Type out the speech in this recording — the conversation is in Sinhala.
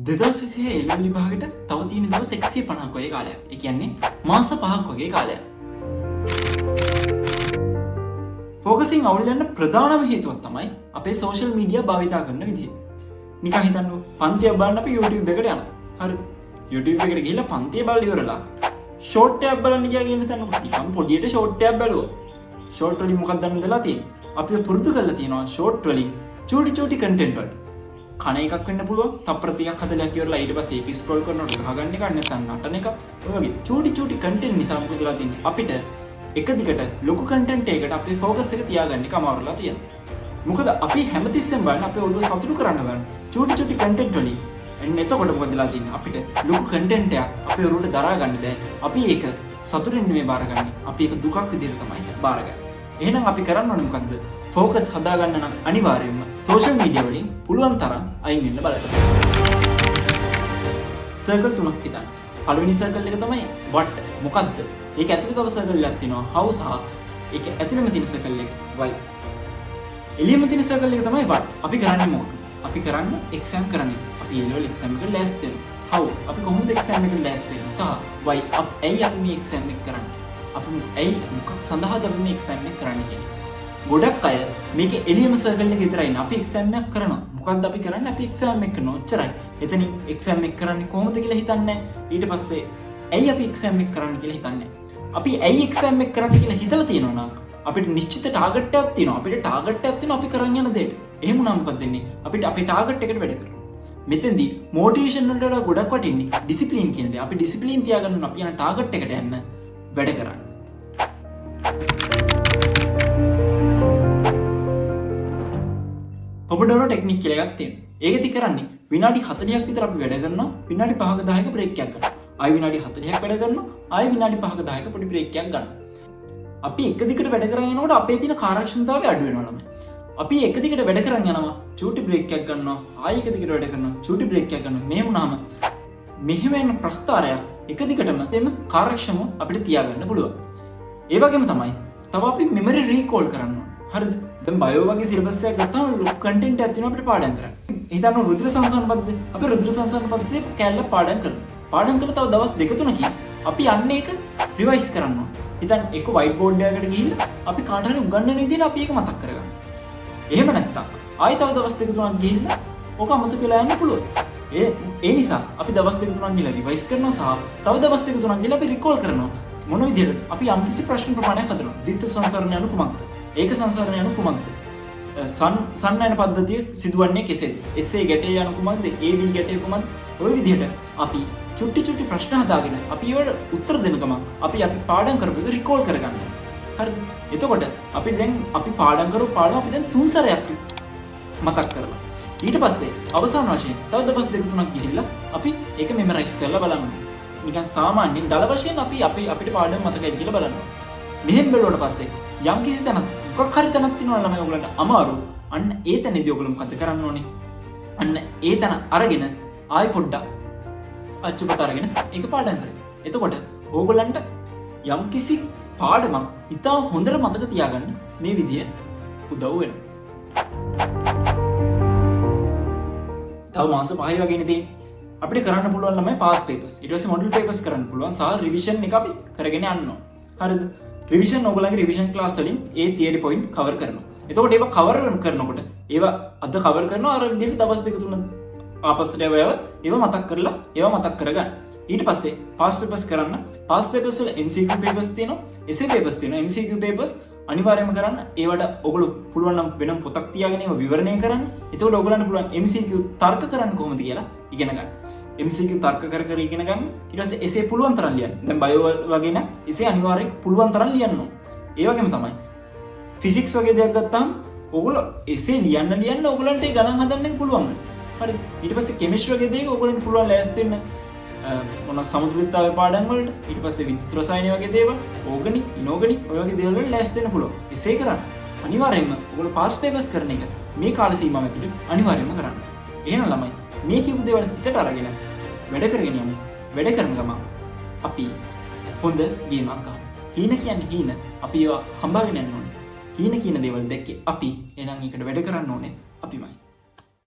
දෙදස් එල්ලි භාගට තව තියෙන දවස් 150ක් වගේ කාලයක්. ඒ කියන්නේ මාස 5ක් වගේ කාලයක්. ෆෝකසින් අවුල් යන ප්‍රධානම හේතුවක් තමයි අපේ සෝෂල් මීඩියා භාවිතා කරන විදිහ. නිකන් හිතන්න පන්තියක් බලන්න අපි YouTube එකට යනවා. හරිද? YouTube එකට ගිහලා පන්තිය බලලා ඉවරලා ෂෝට් ටැබ් බලන්න ගියා කියන තැන නිකන් පොඩියට ෂෝට් ටැබ් බලුවා. ෂෝට් වලින් මොකක්ද දැනලා තියෙන්නේ? අපි පුරුදු කරලා තියෙනවා ෂෝට් වලින් චූටි කන්ටෙන්ට් වල. කන එකක් වෙන්න පුළුවන්. තප්පර 30ක් 40ක් ඉවරලා ඊට පස්සේ ඒක ස්ක්‍රෝල් කරනකොට ගහගන්න එක නැත්නම් නටන එක. ඔය වගේ චූටි කන්ටෙන්ට් නිසා මොකද වෙලා තින්නේ? අපිට එක දිගට ලොකු කන්ටෙන්ට් එකකට අපේ ફોකස් එක තියාගන්න එක අමාරුලා තියෙනවා. මොකද අපි හැමතිස්සෙම බලන අපේ ඔළුව සතුටු කරන්න බලන චූටි කන්ටෙන්ට් වලින් එන්න එතකොට මොකද වෙලා තින්නේ? අපිට ලොකු කන්ටෙන්ට් එකක් අපේ ඔළුවට දරා ගන්න බෑ. අපි ඒක සතුටින් නෙමෙයි බාරගන්නේ. අපි ඒක දුකක් විදිහට තමයි බාරගන්නේ. එහෙනම් අපි කරන්න ඕනේ මොකද්ද? ෆෝකස් හදාගන්න නම් අනිවාර්යයෙන්ම සෝෂල් මීඩියා වලින් පුළුවන් තරම් අයින් වෙන්න බලන්න. සර්කල් තුනක් හිතන්න. පළවෙනි සර්කල් එක තමයි what. මොකද්ද? ඒක ඇතුළේ තව සර්කල් එකක් තියෙනවා how සහ ඒක ඇතුළේම තියෙන සර්කල් එක why. එළියෙම තියෙන සර්කල් එක තමයි what. අපි කරන්නේ මොකක්ද? අපි කරන්නේ එක්සෑම් කරන්නේ. අපි ඒ ලෙවල් එක්සෑම් එකට ලෑස්ති වෙනවා. how. අපි කොහොමද එක්සෑම් එකට ලෑස්ති වෙන්නේ? සහ why. ඇයි අපි මේ එක්සෑම් එක කරන්නේ? අපි ඇයි මොකක් සඳහාද අපි මේ එක්සෑම් එක කරන්නේ කියන්නේ? ගොඩක් අය මේක එළියම සර්කල් එක විතරයි නේ. අපි එක්සෑම් එකක් කරනවා. මොකද්ද අපි කරන්නේ? අපි එක්සෑම් එක කරනවා. ඔච්චරයි. එතනින් එක්සෑම් එක කරන්නේ කොහොමද කියලා හිතන්නේ. ඊට පස්සේ ඇයි අපි එක්සෑම් එක කරන්නේ කියලා හිතන්නේ. අපි ඇයි එක්සෑම් එක කරන්නේ කියලා හිතලා තියෙනවා නම් අපිට නිශ්චිත ටාගට් එකක් තියෙනවා. අපිට ටාගට් එකක් තියෙනවා අපි කරන් යන දෙයට. එහෙම නම් මොකක්ද වෙන්නේ? අපිට අපේ ටාගට් එකට වැඩ කරනවා. මෙතෙන්දී මොටිවේෂන් වලට වඩා ගොඩක් වටින්නේ ඩිසිප්ලින් කියන දේ. අපි ඩිසිප්ලින් තියාගන්න ඕන අපි යන ටාගට් එකට යන්න වැඩ කරන්න. පොමඩෝරෝ ටෙක්නික් කියලා එකක් තියෙනවා. ඒකෙදි කරන්නේ විනාඩි 40ක් විතර අපි වැඩ කරනවා. විනාඩි 5ක 10ක බ්‍රේක් එකක් ගන්නවා. ආයි විනාඩි 40ක් වැඩ කරනවා. ආයි විනාඩි 5ක 10ක පොඩි බ්‍රේක් එකක් ගන්නවා. අපි එක දිගට වැඩ කරගෙන යනකොට අපේ තියෙන කාර්යක්ෂමතාවය අඩු වෙනවා ළමයි. අපි එක දිගට වැඩ කරන් යනවා. චූටි බ්‍රේක් එකක් ගන්නවා. ආයි එක දිගට වැඩ කරනවා. චූටි බ්‍රේක් එකක් ගන්නවා. මෙහෙම වුණාම මෙහෙම එන ප්‍රස්තාරයක් එක දිගටම එම කාර්යක්ෂමව අපිට තියාගන්න පුළුවන්. ඒ වගේම තමයි තව අපි මෙමරි රීකෝල් කරන්න ඕනේ. හරිද? දැන් බයෝ වගේ සිලබස් එකක් ගත්තාම ලොකු කන්ටෙන්ට් එකක් තියෙනවා අපිට පාඩම් කරන්න. හිතන්න රුධිර සංසරණ පද්ධතිය. අපි රුධිර සංසරණ පද්ධතිය කැල්ල පාඩම් කරනවා. පාඩම් කරලා තව දවස් 2-3කින් අපි යන්නේ ඒක රිවයිස් කරන්න ඕනේ. හිතන්න එක වයිට් බෝඩ් එකකට ගිහිල්ලා අපි කාට හරි උගන්වන විදිහට අපි ඒක මතක් කරගන්න. එහෙම නැත්තම් ආයෙ තව දවස් 2-3ක් ගිහිල්ලා ඕක අමතක වෙලා යන්න පුළුවන්. ඒ නිසා අපි දවස් 2-3ක් ගිහලා රිවයිස් කරනවා සහ තව දවස් 2-3ක් ගිහලා අපි රිකෝල් කරනවා. මොන විදිහටද? අපි යම්කිසි ප්‍රශ්න ප්‍රමාණයක් හදනවා. ද්විත්ව සංසරණ යනු කුමක්ද? ඒක සංසරණ යනු කුමක්ද? සන්නයන පද්ධතිය සිදුවන්නේ කෙසේද? SA ගැටේ යනු කුමක්ද? AB ගැටේ කුමක්ද? ওই විදිහට අපි චුට්ටි ප්‍රශ්න හදාගෙන අපි ඒවට උත්තර දෙන ගමන් අපි පාඩම් කරපු එක රිකෝල් කරගන්නවා. හරිද? එතකොට අපි පාඩම් කරපු පාඩම අපි දැන් 3 සැරයක් මතක් කරලා ඊට පස්සේ අවසාන වශයෙන් තව දවස් 2-3ක් ගිහිල්ලා අපි ඒක මෙමරයිස් කරලා බලන්න. නිකන් සාමාන්‍යයෙන් දල වශයෙන් අපිට පාඩම මතකයි කියලා බලන්න. මෙහෙම බැලුවට පස්සේ යම්කිසි තැනක් මොකක් හරි තැනක් තියෙනවා ළමයි ඔයගලන්ට අමාරු. අන්න ඒ තැනදී ඔයගොල්ලෝ මොකද කරන්න ඕනේ? අන්න ඒ තැන අරගෙන ආයි පොඩ්ඩක් අච්චුපත අරගෙන ඒක පාඩම් කරගන්න. එතකොට ඕගොල්ලන්ට යම්කිසි පාඩමක් ඉතා හොඳට මතක තියාගන්න මේ විදිය උදව් වෙනවා. තව මාස 5 වගේනේ තියෙන්නේ. අපිට කරන්න පුළුවන් ළමයි පාස් පේපර්ස්. ඊට පස්සේ මොඩල් පේපර්ස් කරන්න පුළුවන්. සහ රිවිෂන් එක අපි කරගෙන යන්න ඕන. හරිද? රිවිෂන් ඔයගොල්ලන්ගේ රිවිෂන් ක්ලාස් වලින් ඒ තියරි පොයින්ට් කවර් කරනවා. එතකොට ඒවා කවර් කරනකොට ඒවා අද කවර් කරනවා අර විදිහට දවස් 2-3 ආපස්සට ඒවා මතක් කරලා ඒවා මතක් කරගන්න. ඊට පස්සේ පාස් පේපර්ස් කරන්න. පාස් පේපර්ස් වල MCQ පේපර්ස් තියෙනවා, essay පේපර්ස් තියෙනවා. MCQ පේපර්ස් අනිවාර්යයෙන්ම කරන්න. ඒවට ඔයගොල්ලෝ පුළුවන් නම් වෙනම පොතක් තියාගෙන ඒවා විවරණය කරන්න. එතකොට ඔයගොල්ලන්ට පුළුවන් MCQ තර්ක කරන්න කොහොමද කියලා ඉගෙන ගන්න. MCQ තර්ක කර ඉගෙන ගන්න. ඊට පස්සේ essay පුළුවන් තරම් ලියන්න. දැන් බයෝ වගේ නම් essay අනිවාර්යෙන් පුළුවන් තරම් ලියන්න ඕන. ඒ වගේම තමයි ෆිසික්ස් වගේ දෙයක් ගත්තාම ඔයගොල්ලෝ essay ලියන්න ඔයගොල්ලන්ට ඒ ගණන් හදන්න පුළුවන්. හරි. ඊට පස්සේ කෙමිස්ට්‍රි වගේ දේක ඔයගොල්ලන්ට පුළුවන් ලෑස්ති වෙන්න මොන සමුද්‍රවිද්‍යාවේ පාඩම් වලට. ඊට පස්සේ විද්‍යුත් රසායන වගේ දේවල්, ඕගනික්, ඉනෝගනික් ඔය වගේ දේවල් වලට ලෑස්ති වෙන්න පුළුවන්. essay කරන්න. අනිවාර්යෙන්ම ඔයගොල්ලෝ පාස් පේපර්ස් කරන එක මේ කාල සීමාව ඇතුළේ අනිවාර්යෙන්ම කරන්න. එහෙනම් ළමයි මේ කියපු දේවල් හිතට අරගෙන වැඩ කරගෙන යමු. වැඩ කරන ගමන් අපි හොඳ ගේමක් ගහමු. හීන කියන්නේ හීන. අපි ඒවා හඹාගෙන යන්න ඕනේ. හීන කියන දේවල් දැක්කේ අපි. එහෙනම් ඒකට වැඩ කරන්න ඕනේ අපිමයි.